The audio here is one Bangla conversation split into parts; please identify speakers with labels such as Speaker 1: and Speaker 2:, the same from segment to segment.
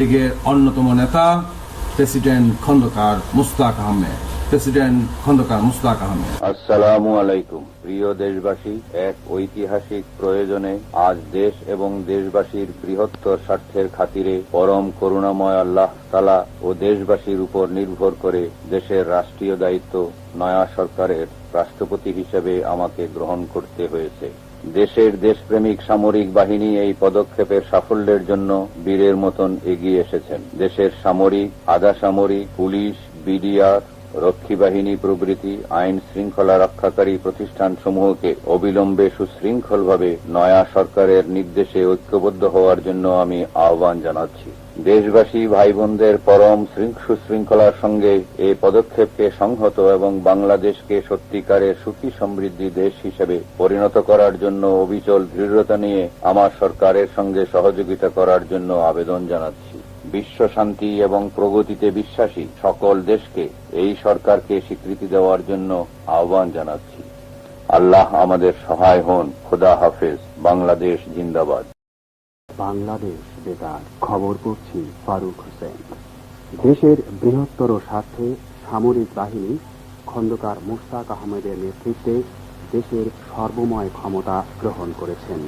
Speaker 1: লীগের অন্যতম নেতা প্রেসিডেন্ট খন্দকার মুশতাক আহমেদ।
Speaker 2: আসসালামু আলাইকুম। প্রিয় দেশবাসী, এক ঐতিহাসিক প্রয়োজনে আজ দেশ এবং দেশবাসীর বৃহত্তর স্বার্থের খাতিরে পরম করুণাময় আল্লাহ তাআলা ও দেশবাসীর উপর নির্ভর করে দেশের রাষ্ট্রীয় দায়িত্ব নয়া সরকারের রাষ্ট্রপতি হিসেবে আমাকে গ্রহণ করতে হয়েছে। দেশের দেশপ্রেমিক সামরিক বাহিনী এই পদক্ষেপের সাফল্যের জন্য বীরের মতন এগিয়ে এসেছেন। দেশের সামরিক, আধা সামরিক, পুলিশ, বিডিআর, রক্ষী বাহিনী প্রভৃতি আইন শৃঙ্খলা রক্ষাকারী প্রতিষ্ঠানসমূহকে অবিলম্বে সুশৃঙ্খলভাবে নয়া সরকারের নির্দেশে ঐক্যবদ্ধ হওয়ার জন্য আমি আহ্বান জানাচ্ছি। দেশবাসী ভাই বোনদের পরম সুশৃঙ্খলার সঙ্গে এই পদক্ষেপকে সংহত এবং বাংলাদেশকে সত্যিকারের সুখী সমৃদ্ধি দেশ হিসেবে পরিণত করার জন্য অবিচল দৃঢ়তা নিয়ে আমার সরকারের সঙ্গে সহযোগিতা করার জন্য আবেদন জানাচ্ছি। বিশ্ব শান্তি এবং প্রগতিতে বিশ্বাসী সকল দেশকে এই সরকারকে স্বীকৃতি দেওয়ার জন্য আহ্বান জানাচ্ছি। আল্লাহ আমাদের সহায় হন। খোদা হাফেজ। বাংলাদেশ জিন্দাবাদ।
Speaker 3: বাংলাদেশ বেতার খবর পড়ছি ফারুক হোসেন। দেশের বৃহত্তর স্বার্থে সামরিক বাহিনী খন্দকার মুশতাক আহমেদের নেতৃত্বে দেশের সর্বময় ক্ষমতা গ্রহণ করেছেন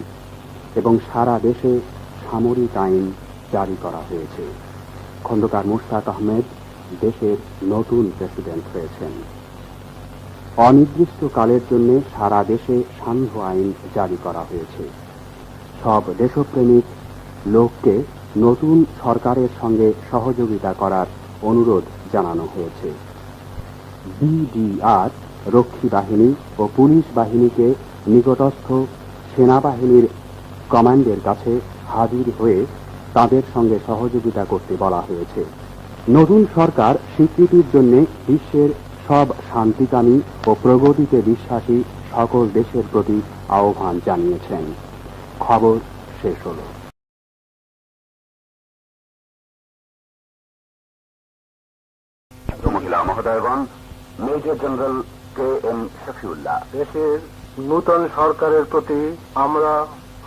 Speaker 3: এবং সারা দেশে সামরিক আইন জারি করা হয়েছে। খন্দকার মুশতাক আহমেদ দেশের নতুন প্রেসিডেন্ট হয়েছেন। অনির্দিষ্টকালের জন্য সারা দেশে সান্ধ্য আইন জারি করা হয়েছে। সব দেশপ্রেমিক লোককে নতুন সরকারের সঙ্গে সহযোগিতা করার অনুরোধ জানানো হয়েছে। বিডিআর, রক্ষী বাহিনী ও পুলিশ বাহিনীকে নিকটস্থ সেনাবাহিনীর কমান্ডের কাছে হাজির হয়ে তাদের সঙ্গে সহযোগিতা করতে বলা হয়েছে। নতুন সরকার স্বীকৃতির জন্য বিশ্বের সব শান্তিকামী ও প্রগতিতে বিশ্বাসী সকল দেশের প্রতি আহ্বান জানিয়েছেন। খবর শেষ হল।
Speaker 4: মহিলা মহোদয়গণ, মেজর জেনারেল কে.এম. শফিউল্লাহ।
Speaker 5: দেশের নূতন সরকারের প্রতি আমরা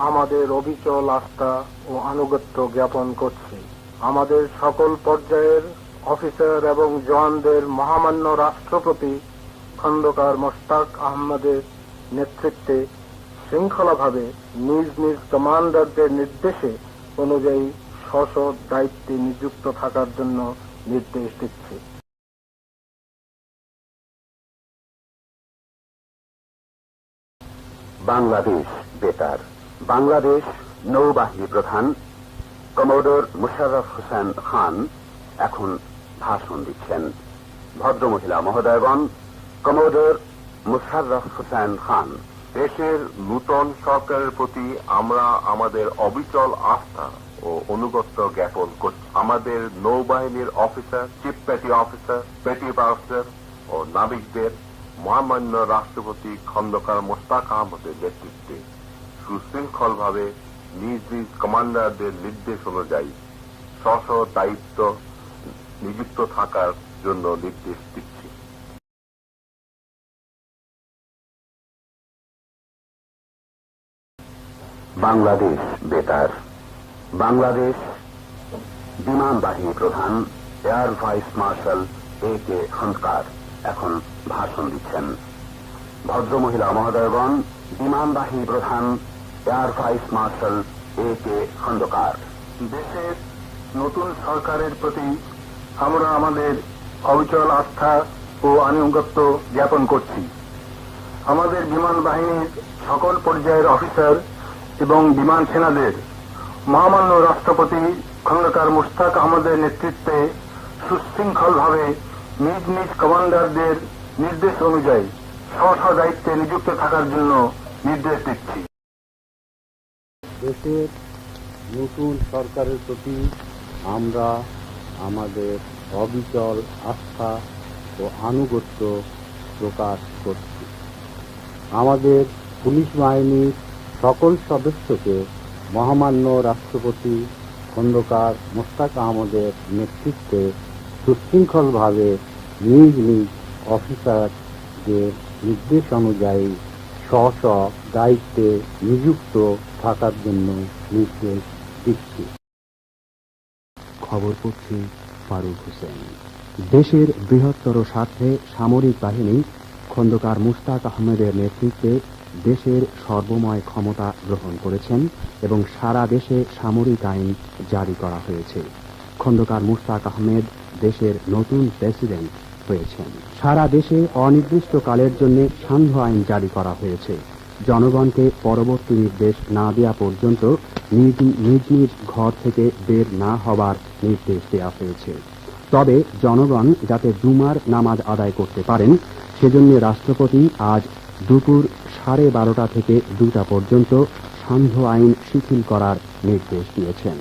Speaker 5: আমাদের অবিচল আস্থা ও আনুগত্য জ্ঞাপন করছি। আমাদের সকল পর্যায়ের অফিসার এবং জওয়ানদের মহামান্য রাষ্ট্রপতি খন্দকার মুশতাক আহমেদের নেতৃত্বে শৃঙ্খলাভাবে নিজ নিজ কমান্ডারদের নির্দেশে অনুযায়ী স্ব দায়িত্বে নিযুক্ত থাকার জন্য নির্দেশ দিচ্ছি।
Speaker 4: বাংলাদেশ বেতার। বাংলাদেশ নৌবাহিনী প্রধান কমোডর মুশাররফ হোসেন খান এখন ভাষণ দিচ্ছেন। ভদ্রমহিলা মহোদয়গণ, কমোডর মুশাররফ হোসেন খান।
Speaker 6: দেশের নূতন সরকারের প্রতি আমরা আমাদের অবিচল আস্থা ও অনুগত্য জ্ঞাপন করছি। আমাদের নৌবাহিনীর officer, chief petty officer, petty officer ও নাবিকদের মহামান্য রাষ্ট্রপতি খন্দকার মুশতাক আহমেদের নেতৃত্বে সুশৃঙ্খলভাবে নিজ নিজ কমান্ডারদের নির্দেশ অনুযায়ী স্ব দায়িত্ব নিযুক্ত থাকার জন্য নির্দেশ দিচ্ছি।
Speaker 4: বাংলাদেশ বেতার। বাংলাদেশ বিমান বাহিনী প্রধান air vice marshal A K. Khandakar এখন ভাষণ দিচ্ছেন। ভদ্রমহিলা মহোদয়গণ, বিমান বাহিনী প্রধান air vice marshal A K. Khandakar.
Speaker 5: দেশের নতুন সরকারের প্রতি আমরা আমাদের অবিচল আস্থা ও আনুগত্য জ্ঞাপন করছি। আমাদের বিমান বাহিনীর সকল পর্যায়ের অফিসার এবং বিমান সেনাদের মহামান্য রাষ্ট্রপতি খন্দকার মুশতাক আহমেদের নেতৃত্বে সুশৃঙ্খলভাবে নিজ নিজ কমান্ডারদের নির্দেশ অনুযায়ী স্ব দায়িত্বে নিযুক্ত থাকার জন্য নির্দেশ দিচ্ছি।
Speaker 3: দেশের নতুন সরকারের প্রতি আমরা আমাদের অবিচল আস্থা ও আনুগত্য প্রকাশ করছি। আমাদের পুলিশ বাহিনীর সকল সদস্যকে মহামান্য রাষ্ট্রপতি খন্দকার মুশতাক আহমেদের নেতৃত্বে সুশৃঙ্খলভাবে নিজ নিজ অফিসারদের নির্দেশ অনুযায়ী স্ব দায়িত্বে নিযুক্ত থাকার জন্য নির্দেশ দিচ্ছি। খবর পড়ছি ফারুক হোসেন। দেশের বৃহত্তর স্বার্থে সামরিক বাহিনী খন্দকার মুশতাক আহমেদের নেতৃত্বে দেশের সর্বময় ক্ষমতা গ্রহণ করেছেন এবং সারা দেশে সামরিক আইন জারি করা হয়েছে। খন্দকার মুশতাক আহমেদ দেশের নতুন প্রেসিডেন্ট হয়েছেন। সারা দেশে অনির্দিষ্টকালের জন্য সান্ধ্য আইন জারি করা হয়েছে। জনগণকে পরবর্তী নির্দেশ না দেওয়া পর্যন্ত নিজ নিজ ঘর থেকে বের না হবার নির্দেশ দেওয়া হয়েছে। তবে জনগণ যাতে জুমার নামাজ আদায় করতে পারেন সেজন্য রাষ্ট্রপতি আজ দুপুর 12:30 থেকে 2টা পর্যন্ত সান্ধ্য আইন শিথিল করার নির্দেশ দিয়েছেন।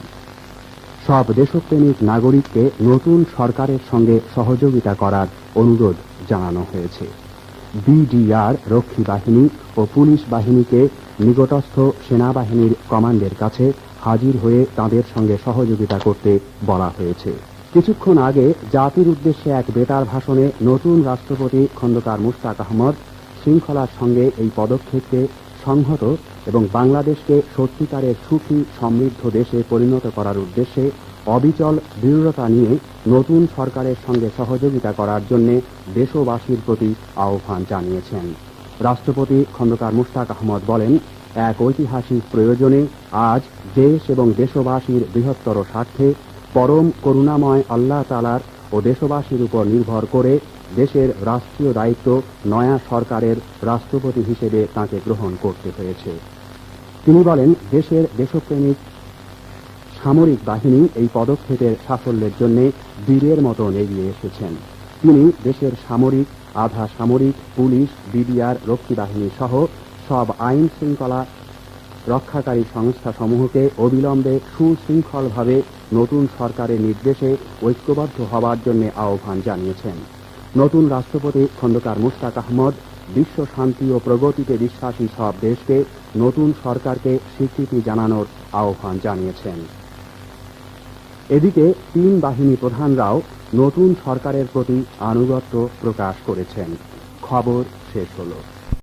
Speaker 3: সব দেশপ্রেমিক নাগরিককে নতুন সরকারের সঙ্গে সহযোগিতা করার অনুরোধ জানানো হয়েছে। বিডিআর, রক্ষী বাহিনী ও পুলিশ বাহিনীকে নিকটস্থ সেনাবাহিনীর কমান্ডের কাছে হাজির হয়ে তাদের সঙ্গে সহযোগিতা করতে বলা হয়েছে। কিছুক্ষণ আগে জাতির উদ্দেশ্যে এক বেতার ভাষণে নতুন রাষ্ট্রপতি খন্দকার মুশতাক আহমদ শৃঙ্খলার সঙ্গে এই পদক্ষেপকে সংহত এবং বাংলাদেশকে সত্যিকারের সুখী সমৃদ্ধ দেশে পরিণত করার উদ্দেশ্যে অবিচল দৃঢ়তা নিয়ে নতুন সরকারের সঙ্গে সহযোগিতা করার জন্য দেশবাসীর প্রতি আহ্বান জানিয়েছেন। রাষ্ট্রপতি খন্দকার মুশতাক আহমদ বলেন, এক ঐতিহাসিক প্রয়োজনে আজ দেশ এবং দেশবাসীর বৃহত্তর স্বার্থে পরম করুণাময় আল্লাহ তাআলার ও দেশবাসীর উপর নির্ভর করে দেশের রাষ্ট্রীয় দায়িত্ব নয়া সরকারের রাষ্ট্রপতি হিসেবে তাঁকে গ্রহণ করতে হয়েছে। তিনি বলেন, দেশের দেশপ্রেমিক সামরিক বাহিনী এই পদক্ষেপের সাফল্যের জন্য বীরের মতন এগিয়ে এসেছেন। তিনি দেশের সামরিক, আধা সামরিক, পুলিশ, বিডিআর, রক্ষী বাহিনী সহ সব আইন শৃঙ্খলা রক্ষাকারী সংস্থাসমূহকে অবিলম্বে সুশৃঙ্খলভাবে নতুন সরকারের নির্দেশে ঐক্যবদ্ধ হবার জন্য আহ্বান জানিয়েছেন। নতুন রাষ্ট্রপতি খন্দকার মুশতাক আহমদ বিশ্ব শান্তি ও প্রগতিতে বিশ্বাসী সব দেশকে নতুন সরকারকে স্বীকৃতি জানানোর আহ্বান জানিয়েছেন। এদিকে 3 বাহিনী প্রধানরাও নতুন সরকারের প্রতি আনুগত্য প্রকাশ করেছেন। খবর শেষ হলো।